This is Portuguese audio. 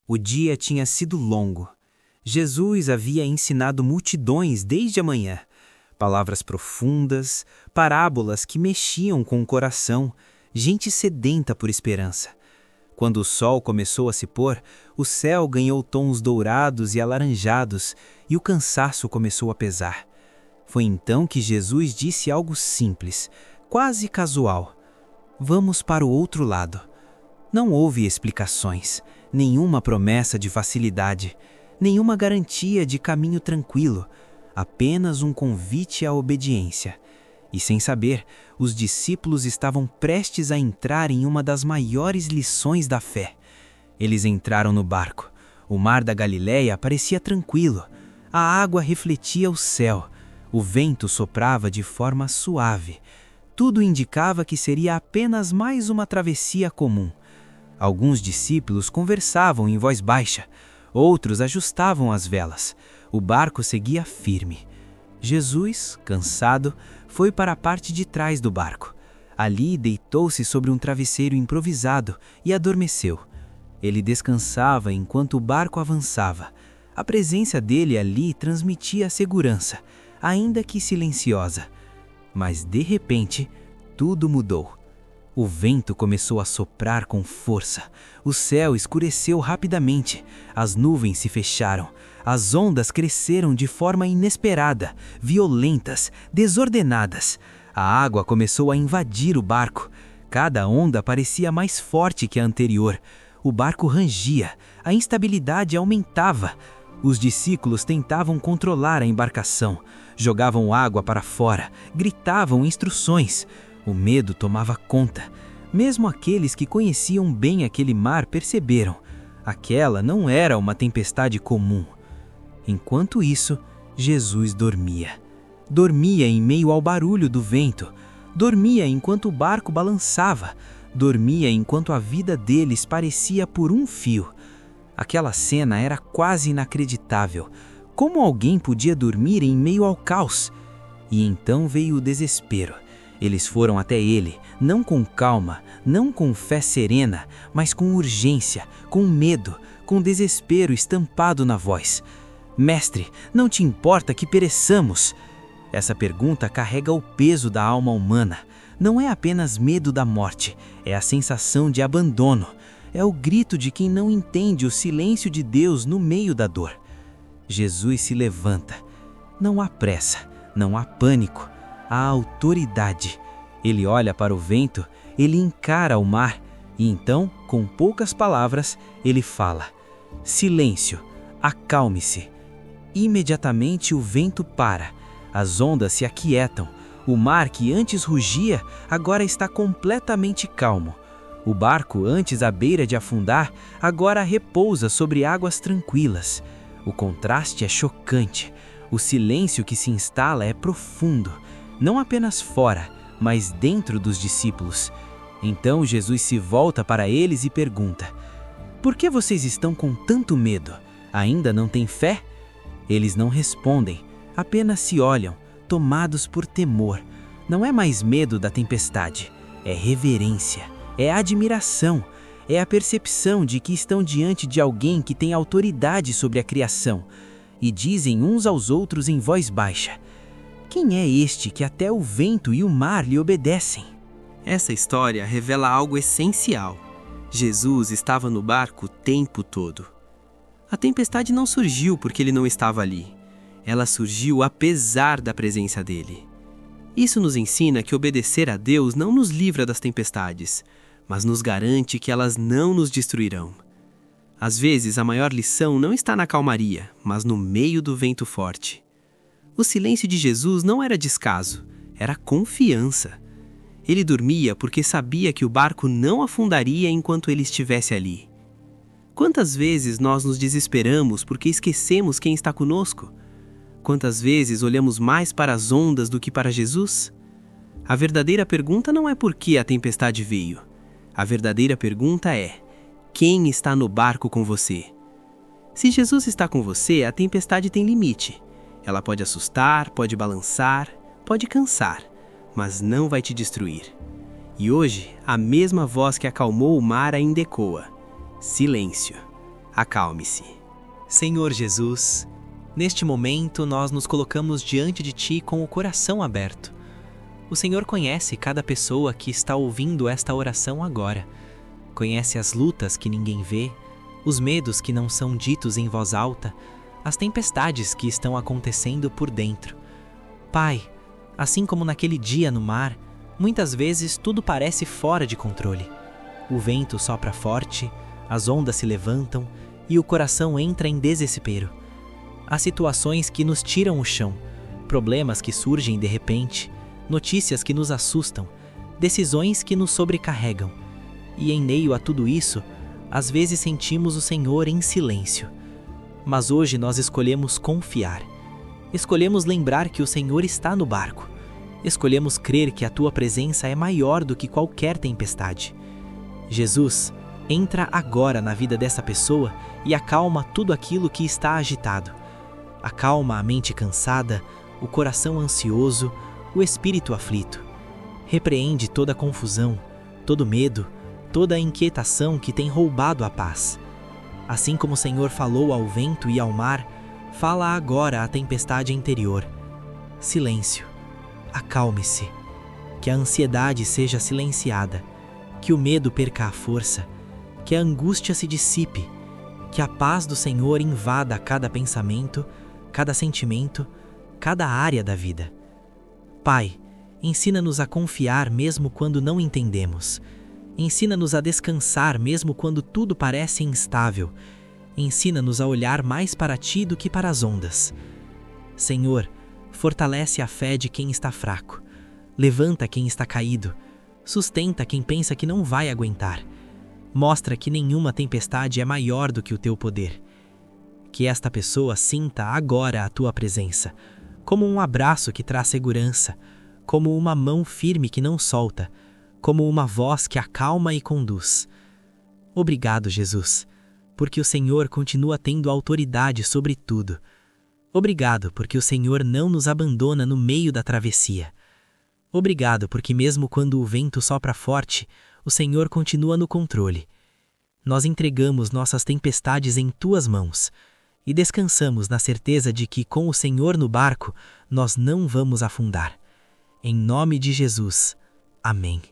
O dia tinha sido longo. Jesus havia ensinado multidões desde a manhã. Palavras profundas, parábolas que mexiam com o coração, gente sedenta por esperança. Quando o sol começou a se pôr, o céu ganhou tons dourados e alaranjados e o cansaço começou a pesar. Foi então que Jesus disse algo simples, quase casual. Vamos para o outro lado. Não houve explicações, nenhuma promessa de facilidade, nenhuma garantia de caminho tranquilo, apenas um convite à obediência. E sem saber, os discípulos estavam prestes a entrar em uma das maiores lições da fé. Eles entraram no barco. O mar da Galileia parecia tranquilo. A água refletia o céu. O vento soprava de forma suave. Tudo indicava que seria apenas mais uma travessia comum. Alguns discípulos conversavam em voz baixa. Outros ajustavam as velas. O barco seguia firme. Jesus, cansado, foi para a parte de trás do barco. Ali deitou-se sobre um travesseiro improvisado e adormeceu. Ele descansava enquanto o barco avançava. A presença dele ali transmitia segurança, ainda que silenciosa. Mas de repente, tudo mudou. O vento começou a soprar com força. O céu escureceu rapidamente. As nuvens se fecharam. As ondas cresceram de forma inesperada, violentas, desordenadas. A água começou a invadir o barco. Cada onda parecia mais forte que a anterior. O barco rangia. A instabilidade aumentava. Os discípulos tentavam controlar a embarcação. Jogavam água para fora. Gritavam instruções. O medo tomava conta. Mesmo aqueles que conheciam bem aquele mar perceberam. Aquela não era uma tempestade comum. Enquanto isso, Jesus dormia. Dormia em meio ao barulho do vento. Dormia enquanto o barco balançava. Dormia enquanto a vida deles parecia por um fio. Aquela cena era quase inacreditável. Como alguém podia dormir em meio ao caos? E então veio o desespero. Eles foram até ele, não com calma, não com fé serena, mas com urgência, com medo, com desespero estampado na voz. Mestre, não te importa que pereçamos? Essa pergunta carrega o peso da alma humana. Não é apenas medo da morte, é a sensação de abandono. É o grito de quem não entende o silêncio de Deus no meio da dor. Jesus se levanta. Não há pressa, não há pânico. Há autoridade. Ele olha para o vento, ele encara o mar e então, com poucas palavras, ele fala: silêncio, acalme-se. Imediatamente o vento para, as ondas se aquietam. O mar que antes rugia, agora está completamente calmo. O barco, antes à beira de afundar, agora repousa sobre águas tranquilas. O contraste é chocante. O silêncio que se instala é profundo. Não apenas fora, mas dentro dos discípulos. Então Jesus se volta para eles e pergunta: por que vocês estão com tanto medo? Ainda não têm fé? Eles não respondem, apenas se olham, tomados por temor. Não é mais medo da tempestade, é reverência, é admiração, é a percepção de que estão diante de alguém que tem autoridade sobre a criação. E dizem uns aos outros em voz baixa: quem é este que até o vento e o mar lhe obedecem? Essa história revela algo essencial. Jesus estava no barco o tempo todo. A tempestade não surgiu porque ele não estava ali. Ela surgiu apesar da presença dele. Isso nos ensina que obedecer a Deus não nos livra das tempestades, mas nos garante que elas não nos destruirão. Às vezes, a maior lição não está na calmaria, mas no meio do vento forte. O silêncio de Jesus não era descaso, era confiança. Ele dormia porque sabia que o barco não afundaria enquanto ele estivesse ali. Quantas vezes nós nos desesperamos porque esquecemos quem está conosco? Quantas vezes olhamos mais para as ondas do que para Jesus? A verdadeira pergunta não é por que a tempestade veio. A verdadeira pergunta é: quem está no barco com você? Se Jesus está com você, a tempestade tem limite. Ela pode assustar, pode balançar, pode cansar, mas não vai te destruir. E hoje, a mesma voz que acalmou o mar ainda ecoa: silêncio. acalme-se. Senhor Jesus, neste momento nós nos colocamos diante de Ti com o coração aberto. O Senhor conhece cada pessoa que está ouvindo esta oração agora. Conhece as lutas que ninguém vê, os medos que não são ditos em voz alta, as tempestades que estão acontecendo por dentro. Pai, assim como naquele dia no mar, muitas vezes tudo parece fora de controle. O vento sopra forte, as ondas se levantam e o coração entra em desespero. Há situações que nos tiram o chão, problemas que surgem de repente, notícias que nos assustam, decisões que nos sobrecarregam. E em meio a tudo isso, às vezes sentimos o Senhor em silêncio. Mas hoje nós escolhemos confiar. Escolhemos lembrar que o Senhor está no barco. Escolhemos crer que a Tua presença é maior do que qualquer tempestade. Jesus, entra agora na vida dessa pessoa e acalma tudo aquilo que está agitado. Acalma a mente cansada, o coração ansioso, o espírito aflito. Repreende toda a confusão, todo medo, toda a inquietação que tem roubado a paz. Assim como o Senhor falou ao vento e ao mar, fala agora à tempestade interior. Silêncio. Acalme-se. Que a ansiedade seja silenciada, que o medo perca a força, que a angústia se dissipe, que a paz do Senhor invada cada pensamento, cada sentimento, cada área da vida. Pai, ensina-nos a confiar mesmo quando não entendemos. Ensina-nos a descansar mesmo quando tudo parece instável. Ensina-nos a olhar mais para Ti do que para as ondas. Senhor, fortalece a fé de quem está fraco. Levanta quem está caído. Sustenta quem pensa que não vai aguentar. Mostra que nenhuma tempestade é maior do que o Teu poder. Que esta pessoa sinta agora a Tua presença, como um abraço que traz segurança, como uma mão firme que não solta, como uma voz que acalma e conduz. Obrigado, Jesus, porque o Senhor continua tendo autoridade sobre tudo. Obrigado porque o Senhor não nos abandona no meio da travessia. Obrigado porque mesmo quando o vento sopra forte, o Senhor continua no controle. Nós entregamos nossas tempestades em Tuas mãos e descansamos na certeza de que com o Senhor no barco, nós não vamos afundar. Em nome de Jesus. Amém.